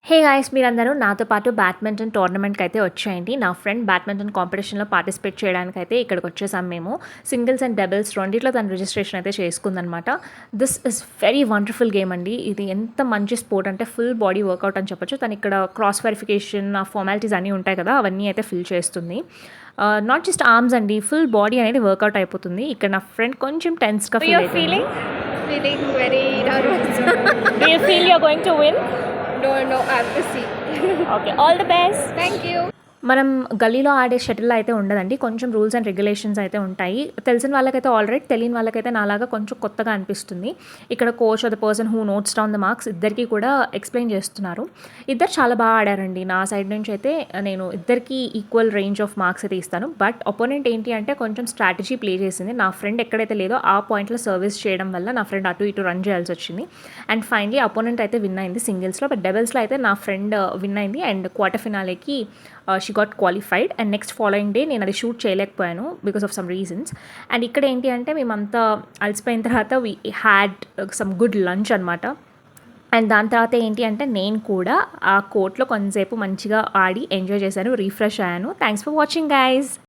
Hey guys మీరందరూ నాతో పాటు బ్యాడ్మింటన్ టోర్నమెంట్‌కి అయితే వచ్చేయండి. నా ఫ్రెండ్ బ్యాడ్మింటన్ కాంపిటీషన్‌లో పార్టిసిపేట్ చేయడానికైతే ఇక్కడికి వచ్చేసాం మేము. సింగిల్స్ అండ్ డబుల్స్ రెండిట్లో తను రిజిస్ట్రేషన్ అయితే చేసుకుందనమాట. This is very wonderful game అండి. ఇది ఎంత మంచి స్పోర్ట్ అంటే ఫుల్ బాడీ వర్కౌట్ అని చెప్పొచ్చు. తను ఇక్కడ క్రాస్ వెరిఫికేషన్, ఆ ఫార్మాలిటీస్ అన్నీ ఉంటాయి కదా! అవన్నీ అయితే ఫిల్ చేస్తుంది. నాట్ జస్ట్ ఆర్మ్స్ అండి, ఫుల్ బాడీ అనేది వర్కౌట్ అయిపోతుంది. ఇక్కడ నా ఫ్రెండ్ కొంచెం టెన్స్‌గా ఫీల్ అవుతుంది. Feeling very nervous. Do you feel you're going to win? No, I have to see. Okay, all the best. Thank you. మనం గల్లీలో ఆడే షటిల్ అయితే ఉండదండి. కొంచెం రూల్స్ అండ్ రెగ్యులేషన్స్ అయితే ఉంటాయి. తెలిసిన వాళ్ళకైతే ఆల్రైట్, తెలియని వాళ్ళకైతే నాలాగా కొంచెం కొత్తగా అనిపిస్తుంది. ఇక్కడ coach or the person who notes down the marks ఇద్దరికీ కూడా ఎక్స్‌ప్లెయిన్ చేస్తున్నారు. ఇద్దరు చాలా బాగా ఆడారండి. నా సైడ్ నుంచి అయితే నేను ఇద్దరికీ ఈక్వల్ రేంజ్ ఆఫ్ మార్క్స్ అయితే ఇస్తాను. బట్ అపోనెంట్ ఏంటి అంటే కొంచెం స్ట్రాటజీ ప్లే చేసింది. నా ఫ్రెండ్ ఎక్కడైతే లేదో ఆ పాయింట్‌లో సర్వీస్ చేయడం వల్ల నా ఫ్రెండ్ అటు ఇటు రన్ చేయాల్సి వచ్చింది. అండ్ ఫైనలీ అపోనెంట్ అయితే విన్ అయింది సింగిల్స్‌లో. బట్ డబుల్స్‌లో అయితే నా ఫ్రెండ్ విన్ అయింది. అండ్ క్వార్టర్ ఫినాలేకి she got qualified. And next following day నేను అది షూట్ చేయలేకపోయాను because of some reasons. And ఇక్కడ ఏంటి అంటే మేమంతా అలసిపోయిన తర్వాత we had some good lunch అనమాట. అండ్ దాని తర్వాత ఏంటి అంటే నేను కూడా ఆ కోర్ట్లో కొంతసేపు మంచిగా ఆడి ఎంజాయ్ చేశాను, రిఫ్రెష్ అయ్యాను. Thanks for watching guys.